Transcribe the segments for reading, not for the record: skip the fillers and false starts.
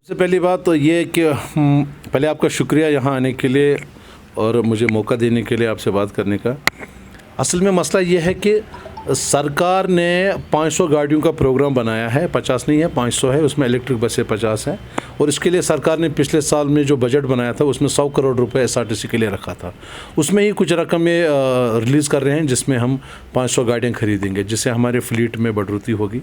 सबसे पहली बात तो ये कि पहले आपका शुक्रिया यहाँ आने के लिए और मुझे मौका देने के लिए आपसे बात करने का। असल में मसला ये है कि सरकार ने 500 गाड़ियों का प्रोग्राम बनाया है, 50 नहीं है 500 है, उसमें इलेक्ट्रिक बसें 50 हैं। और इसके लिए सरकार ने पिछले साल में जो बजट बनाया था उसमें 100 करोड़ रुपए एसआरटीसी के लिए रखा था। उसमें ही कुछ रकमें रिलीज़ कर रहे हैं जिसमें हम 500 गाड़ियाँ खरीदेंगे, जिससे हमारे फ्लीट में बढ़ोतरी होगी।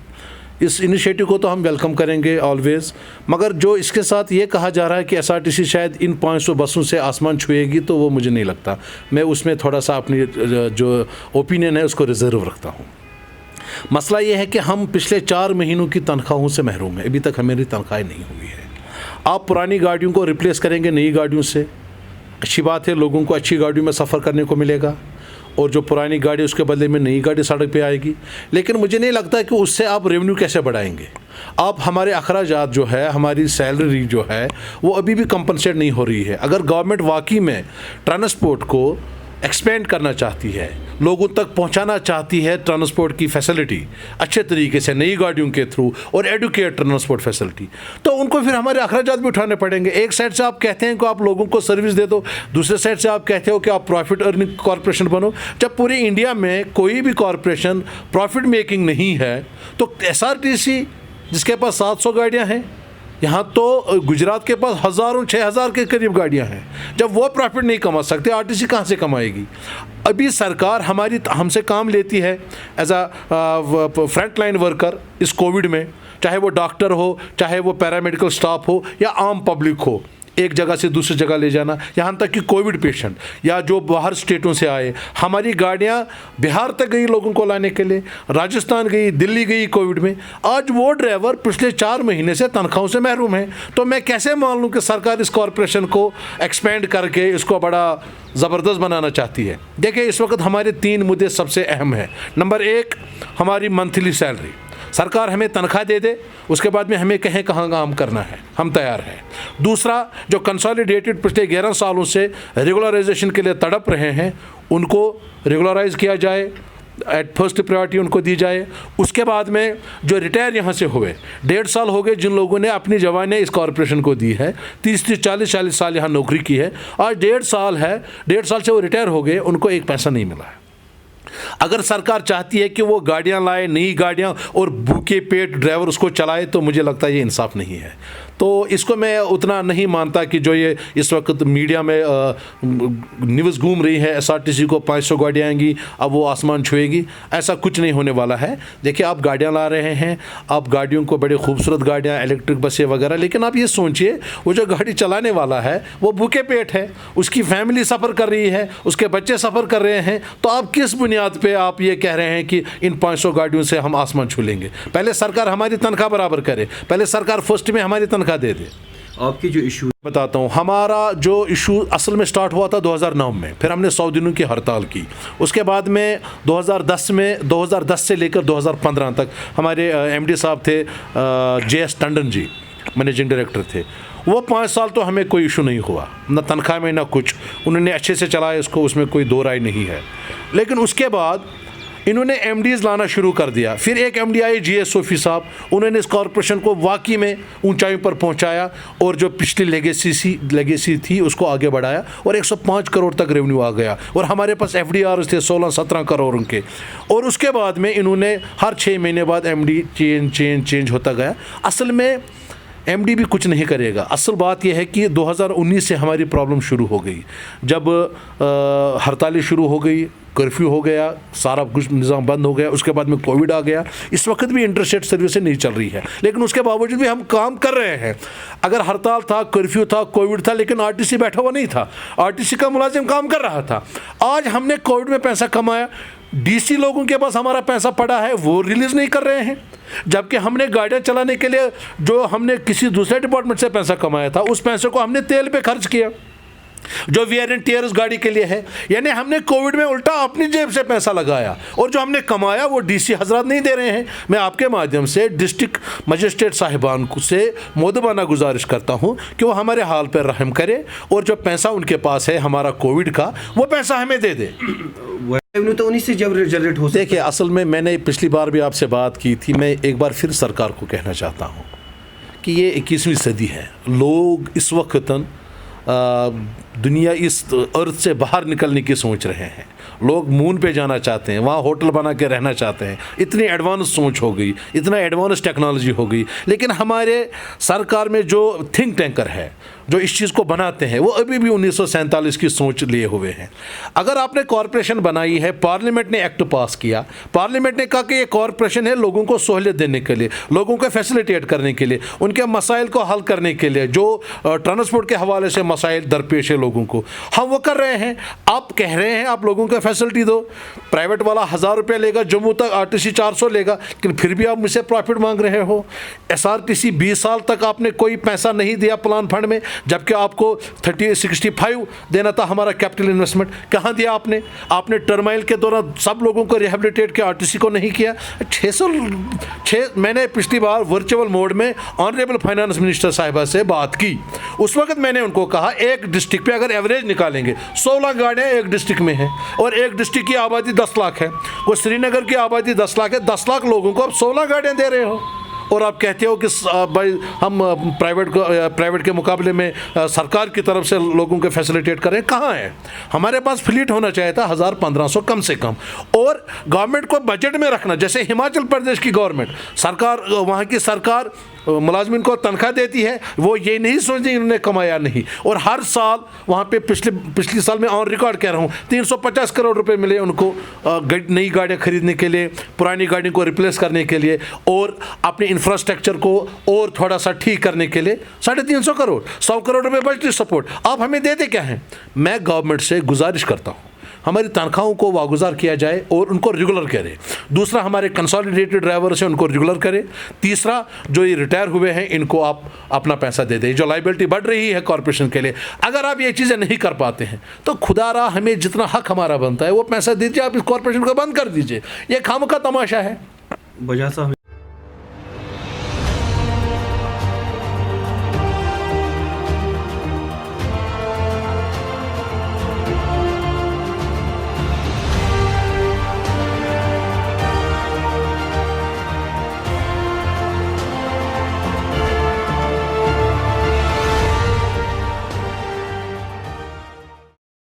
इस इनिशिएटिव को तो हम वेलकम करेंगे ऑलवेज़, मगर जो इसके साथ ये कहा जा रहा है कि एसआरटीसी शायद इन 500 बसों से आसमान छुएगी, तो वो मुझे नहीं लगता। मैं उसमें थोड़ा सा अपनी जो ओपिनियन है उसको रिजर्व रखता हूँ। मसला ये है कि हम पिछले 4 महीनों की तनख्वाहों से महरूम हैं, अभी तक हमारी तनख्वाहें नहीं हुई है। आप पुरानी गाड़ियों को रिप्लेस करेंगे नई गाड़ियों से, अच्छी बात है, लोगों को अच्छी गाड़ियों में सफ़र करने को मिलेगा और जो पुरानी गाड़ी उसके बदले में नई गाड़ी सड़क पे आएगी। लेकिन मुझे नहीं लगता कि उससे आप रेवेन्यू कैसे बढ़ाएंगे। आप हमारे अखराजात जो है, हमारी सैलरी जो है, वो अभी भी कंपनसेट नहीं हो रही है। अगर गवर्नमेंट वाकई में ट्रांसपोर्ट को एक्सपेंड करना चाहती है, लोगों तक पहुंचाना चाहती है ट्रांसपोर्ट की फैसिलिटी अच्छे तरीके से नई गाड़ियों के थ्रू और एडुकेट ट्रांसपोर्ट फैसिलिटी, तो उनको फिर हमारे अखराजात भी उठाने पड़ेंगे। एक साइड से आप कहते हैं कि आप लोगों को सर्विस दे दो, दूसरे साइड से आप कहते हो कि आप प्रॉफिट अर्निंग कॉरपोरेशन बनो। जब पूरे इंडिया में कोई भी कॉरपोरेशन प्रॉफिट मेकिंग नहीं है, तो एसआरटीसी जिसके पास 700 गाड़ियाँ हैं, यहाँ तो गुजरात के पास हज़ारों 6000 के करीब गाड़ियाँ हैं, जब वो प्रॉफिट नहीं कमा सकते, आरटीसी कहाँ से कमाएगी। अभी सरकार हमसे काम लेती है एज आ फ्रंट लाइन वर्कर इस कोविड में, चाहे वो डॉक्टर हो, चाहे वो पैरामेडिकल स्टाफ हो या आम पब्लिक हो, एक जगह से दूसरी जगह ले जाना, यहाँ तक कि कोविड पेशेंट या जो बाहर स्टेटों से आए। हमारी गाड़ियाँ बिहार तक गई लोगों को लाने के लिए, राजस्थान गई, दिल्ली गई कोविड में। आज वो ड्राइवर पिछले 4 महीने से तनख्वाहों से महरूम है। तो मैं कैसे मान लूँ कि सरकार इस कॉरपोरेशन को एक्सपेंड करके इसको बड़ा ज़बरदस्त बनाना चाहती है। देखिए, इस वक्त हमारे 3 मुद्दे सबसे अहम हैं। नंबर 1, हमारी मंथली सैलरी। सरकार हमें तनख्वाह दे दे, उसके बाद में हमें कहें कहाँ काम करना है, हम तैयार हैं। दूसरा, जो कंसोलिडेटेड पिछले 11 सालों से रेगुलराइजेशन के लिए तड़प रहे हैं, उनको रेगुलराइज किया जाए, एट फर्स्ट प्रायोरिटी उनको दी जाए। उसके बाद में जो रिटायर यहाँ से हुए, 1.5 साल हो गए जिन लोगों ने अपनी जवानी इस कॉरपोरेशन को दी है, 30-40 साल यहाँ नौकरी की है, आज 1.5 साल है, 1.5 साल से वो रिटायर हो गए, उनको एक पैसा नहीं मिला है। अगर सरकार चाहती है कि वो गाड़ियां लाए, नई गाड़ियां, और भूखे पेट ड्राइवर उसको चलाए, तो मुझे लगता है ये इंसाफ नहीं है। तो इसको मैं उतना नहीं मानता कि जो ये इस वक्त मीडिया में न्यूज़ घूम रही है, एसआरटीसी को 500 गाड़ियाँ आएंगी, अब वो आसमान छुएगी, ऐसा कुछ नहीं होने वाला है। देखिए, आप गाड़ियाँ ला रहे हैं, आप गाड़ियों को बड़े खूबसूरत गाड़ियाँ, इलेक्ट्रिक बसें वगैरह, लेकिन आप ये सोचिए, वो जो गाड़ी चलाने वाला है वो भूखे पेट है, उसकी फैमिली सफ़र कर रही है, उसके बच्चे सफ़र कर रहे हैं। तो आप किस बुनियाद पे आप ये कह रहे हैं कि इन 500 गाड़ियों से हम आसमान छू लेंगे? पहले सरकार हमारी तनख्वाह बराबर करे, पहले सरकार फर्स्ट में हमारी तनख्वाह दे दे। आपकी जो इशू बताता हूँ, हमारा जो इशू असल में स्टार्ट हुआ था 2009 में, फिर हमने 100 दिनों की हड़ताल की। उसके बाद में 2010 से लेकर 2015 तक हमारे एमडी साहब थे, JS Tandon ji managing director थे। वो 5 साल तो हमें कोई इशू नहीं हुआ, ना तनख्वाह में ना कुछ, उन्होंने अच्छे से चलाया इसको, उसमें कोई दो राय नहीं है। लेकिन उसके बाद इन्होंने एमडीज़ लाना शुरू कर दिया। फिर एक एमडी आए GS सोफी साहब, उन्होंने इस कॉरपोरेशन को वाकई में ऊंचाई पर पहुंचाया और जो पिछली लेगेसी थी उसको आगे बढ़ाया और 105 करोड़ तक रेवेन्यू आ गया। और हमारे पास FDRs थे 16-17 करोड़ उनके। और उसके बाद में इन्होंने हर 6 महीने बाद MD चेंज होता गया। असल में MD भी कुछ नहीं करेगा। असल बात यह है कि 2019 से हमारी प्रॉब्लम शुरू हो गई, जब हड़तालें शुरू हो गई, कर्फ्यू हो गया, सारा कुछ निज़ाम बंद हो गया। उसके बाद में कोविड आ गया। इस वक्त भी इंटरस्टेट सर्विसेज नहीं चल रही है, लेकिन उसके बावजूद भी हम काम कर रहे हैं। अगर हड़ताल था, कर्फ्यू था, कोविड था, लेकिन आरटीसी बैठा हुआ नहीं था, आरटीसी का मुलाजिम काम कर रहा था। आज हमने कोविड में पैसा कमाया, DC लोगों के पास हमारा पैसा पड़ा है, वो रिलीज़ नहीं कर रहे हैं, जबकि हमने गाड़ियाँ चलाने के लिए जो हमने किसी दूसरे डिपार्टमेंट से पैसा कमाया था, उस पैसे को हमने तेल पे खर्च किया, जो वियर एंड टियर उस गाड़ी के लिए है। यानी हमने कोविड में उल्टा अपनी जेब से पैसा लगाया, और जो हमने कमाया वो DC हजरात नहीं दे रहे हैं। मैं आपके माध्यम से डिस्ट्रिक्ट मजिस्ट्रेट साहिबान से मोदबाना गुजारिश करता हूं कि वो हमारे हाल पर रहम करे, और जो पैसा उनके पास है हमारा कोविड का, वो पैसा हमें दे दे। तो उन्हीं से जनरेट हो। देखिए, असल में मैंने पिछली बार भी आपसे बात की थी, मैं एक बार फिर सरकार को कहना चाहता हूँ कि ये 21वीं सदी है। लोग इस वक्त दुनिया इस अर्थ से बाहर निकलने की सोच रहे हैं। लोग मून पे जाना चाहते हैं, वहाँ होटल बना के रहना चाहते हैं। इतनी एडवांस सोच हो गई, इतना एडवांस टेक्नोलॉजी हो गई, लेकिन हमारे सरकार में जो थिंक टैंकर है, जो इस चीज़ को बनाते हैं, वो अभी भी 1947 की सोच लिए हुए हैं। अगर आपने कॉरपोरेशन बनाई है, पार्लियामेंट ने एक्ट पास किया, पार्लियामेंट ने कहा कि ये कॉरपोरेशन है लोगों को सहूलियत देने के लिए, लोगों को फैसिलिटेट करने के लिए, उनके मसाइल को हल करने के लिए, जो ट्रांसपोर्ट के हवाले से मसाइल दरपेश है लोगों को, हम वो कर रहे हैं। आप कह रहे हैं आप लोगों को फैसिलिटी दो, प्राइवेट वाला 1000 रुपये लेगा, जम्मू तक आरटीसी 400 लेगा, लेकिन फिर भी आप मुझसे प्रॉफिट मांग रहे हो। एसआरटीसी 20 साल तक आपने कोई पैसा नहीं दिया प्लान फंड में, जबकि आपको 65 देना था हमारा कैपिटल इन्वेस्टमेंट। कहाँ दिया आपने? आपने टर्माइल के दौरान सब लोगों को रिहेबिलिटेट किया, आरटीसी को नहीं किया। 606 मैंने पिछली बार वर्चुअल मोड में ऑनरेबल फाइनेंस मिनिस्टर साहिबा से बात की। उस वक्त मैंने उनको कहा एक डिस्ट्रिक्ट पे अगर एवरेज निकालेंगे 16 गाड़ियाँ एक डिस्ट्रिक्ट में हैं और एक डिस्ट्रिक्ट की आबादी 10 लाख है। वो श्रीनगर की आबादी 10 लाख है, 10 लाख लोगों को आप 16 गाड़ियाँ दे रहे हो और आप कहते हो कि भाई हम प्राइवेट के मुकाबले में सरकार की तरफ से लोगों के फैसिलिटेट करें। कहाँ है? हमारे पास फ्लीट होना चाहिए था 1000-1500 कम से कम, और गवर्नमेंट को बजट में रखना। जैसे हिमाचल प्रदेश की गवर्नमेंट सरकार, वहाँ की सरकार मुलाजमिन को तनख्वाह देती है, वो ये नहीं सोचती इन्होंने कमाया नहीं, और हर साल वहाँ पे पिछली साल में ऑन रिकॉर्ड कह रहा हूँ 350 करोड़ रुपए मिले उनको नई गाड़ियाँ खरीदने के लिए, पुरानी गाड़ियों को रिप्लेस करने के लिए, और अपने इंफ्रास्ट्रक्चर को और थोड़ा सा ठीक करने के लिए 350 करोड़, 100 करोड़ रुपए बजट सपोर्ट। आप हमें देते क्या हैं? मैं गवर्नमेंट से गुजारिश करता हूँ हमारी तनख्वाहों को वागुजार किया जाए और उनको रेगुलर करें। दूसरा, हमारे कंसोलिडेटेड ड्राइवर्स हैं उनको रेगुलर करें। तीसरा, जो ये रिटायर हुए हैं इनको आप अपना पैसा दे दें। जो लाइबिलिटी बढ़ रही है कॉर्पोरेशन के लिए, अगर आप ये चीज़ें नहीं कर पाते हैं तो खुदारा हमें जितना हक हमारा बनता है वो पैसा दीजिए, आप इस कॉर्पोरेशन को बंद कर दीजिए। ये खामखा तमाशा है। वजह